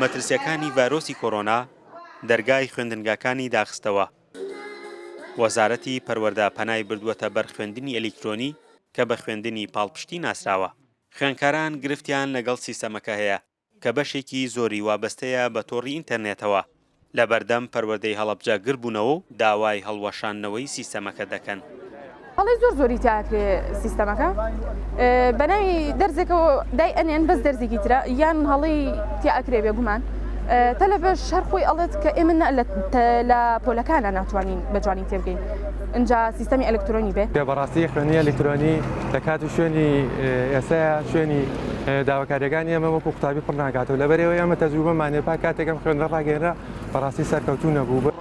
مەترسیەکانی ڤایرۆسی کۆڕۆنا دەرگای خوێندنگاکانی داخستەوە. وەزارەتی پەروەردە پەنای بردووەتە بەر خوێندنی ئەلیکترۆنی کە بە خوێندنی پاڵپشتی ناسراوە. خوێندکاران گرفتیان لەگەڵ سیستەمەکە هەیە کە بەشێکی زۆری وابەستەیە بە تۆڕی ئینتەرنێتەوە. لە بەردەم پەروەردەی هەڵەبجە گربوونەوە و داوای هەڵوەشاندنەوەی سیستەمەکە دەکەن. هەڵی زۆری تیاکرێ سیستەمەکە بەناوی دەرزێکەوە دای ئەنێن بەس دەرزێکی ترە یان هەڵی تیاکرێ بێگومان تەلەڤەش هەر خۆی ئەڵێت کە ئێمە لە پۆلەکانە ناتوانین بەجوانی تێبگەین. اینجا سیستەمی ئەلکترۆنی بێ بەڕاستی خوێنی ئەلکترۆنی لە کات و شوێنی ئێستا شوێنی داواکاریەکانی ئەمە وەکو قوتابی پڕ ناکاتەوە لەبەرەوە ئەمە تەجروبەمانێ پا کاتێکم خوێندە ڕاگەێنرا بەڕاستی سەرکەوتوو نەبوو.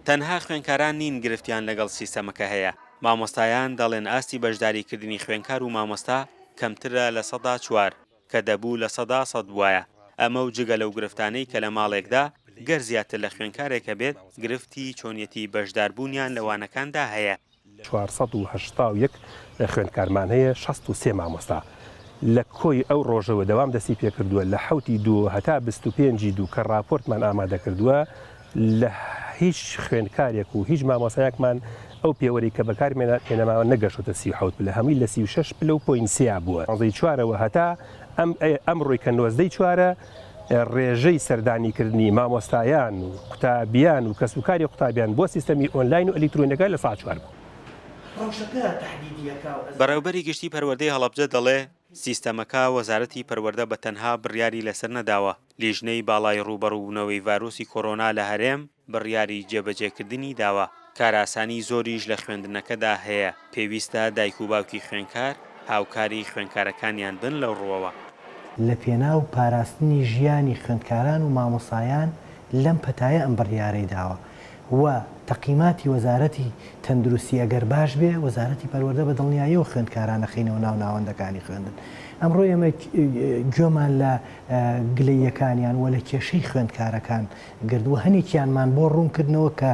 تەنها خوێنکاران نین گرفتیان لەگەڵ سیستەمەکە هەیە. مامۆستایان دەڵێن ئاستی بەشداریکردنی خوێنکار و مامۆستا کەمترە لە 4% کە دەبوو لە 100% وایە. ئەمە و جگە لەو گرفتانەی کە لە ماڵێکدا گەر زیاتر لە خوێنکارێکە بێت گرفتی چۆنیەتی بەشداربوونیان لەوانەکاندا هەیە. 481 خوێندکارمان هەیە 63 مامۆستا لە کۆی ئەو ڕۆژەوە دەوام دەستی پێ کردووە لە 7 هەتا 25 کە راپۆرتمان ئامادە کردووە لە هیچ خوێندکارێک و هیچ مامۆسایەکمان ئەو پێوەری کە بەکارمێنە پێنەماوە نەگەشتە 36 لە هەمووی لە 36 پلە و پۆین سیا بووە. 4ەوە هەتا ئەم ڕۆی کە 94 ڕێژەی سەردانیکردنی مامۆستایان و قوتابیان و کەسوکاری قوتابیان بۆ سیستەمی ئۆنلاین و ئەلیکترۆنیەکە لە 4 بوو. بەڕێوەبەری گشتی پەروەردەی هەڵەبجە دەڵێ سیستەمەکە وەزارەتی پەروەردە بە تەنها بڕیاری لەسەر نەداوە. لیژنەی باڵای ڕوبەڕووبوونەوەی ڤایرۆسی کۆڕۆنا لە هەرێم بڕیاری جێبەجێکردنی داوە. کاراسانی زۆریش لە خوێندنەکەدا هەیە. پێویستە دایک و باوکی خوێنکار هاوکاری خوێنکارەکانیان بن لەو ڕووەوە. لە پێناو پاراستنی ژیانی خوێندکاران و مامۆسایان لەم پەتایە ئەم بڕیارەی داوە و تەقیماتی وەزارەتی تەندروستی ئەگەر باش بێ وەزارەتی پەروەردە بە دڵنیاییەوە خوێندکاران نەخینەوە ناو ناوەندەکانی خوێندن. ئەمڕۆ ئێمە گوێمان لە گلەییەکانیان و لە کێشەی خوێندکارەکان گردووە هەنێکیانمان بۆ ڕوونکردنەوە کە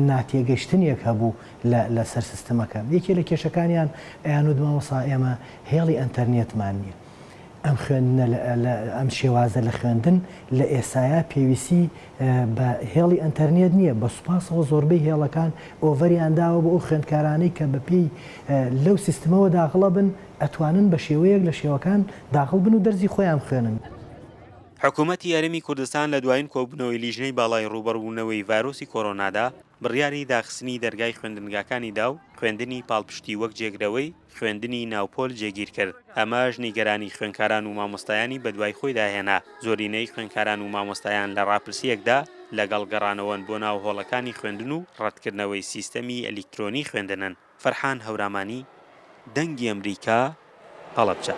ناتێگەشتنیەک هەبوو لە سەر سیستەمەکە. یەکێ لە کێشەکانیان ئەیان و مامۆستا ئێمە هێڵی ئەنتەرنێتمان نییە. ئەم خوێندنە ئەم شێوازە لە خوێندن لە ئێسایا پێویستی بە هێڵی ئەنتەرنێت نییە. بە سوپاسەوە زۆربەی هێڵەکان ئۆڤەریانداوە بۆ ئەو خوێندکارانەی کە بەپێی لەو سیستمەوە داخڵە بن ئەتوانن بە شێوەیەک لە شێوەکان داخڵ بن و دەرزی خۆیان خوێنن. حکوومەتی یاریمی کوردستان لە دوایین کۆبوونەوەی لیژنەی باڵای ڕوبەڕووبوونەوەی ڤایرۆسی کۆڕۆنادا بڕیاری داخستنی دەرگای خوێندنگاکانیدا و خوێندنی پاڵپشتی وەک جێگرەوەی خوێندنی ناوپۆل جێگیر کرد. ئەمەش نیگەرانی خوێنکاران و مامۆستایانی بەدوای خۆی داهێنا. زۆرینەی خوێنکاران و مامۆستایان لە ڕاپرسیەکدا لەگەڵ گەڕانەوەن بۆ ناو هۆڵەکانی خوێندن و ڕەتکردنەوەی سیستەمی ئەلیکترۆنی خوێندنن. فەرحان هەورامانی، دەنگی ئەمریکا، هەڵەبجە.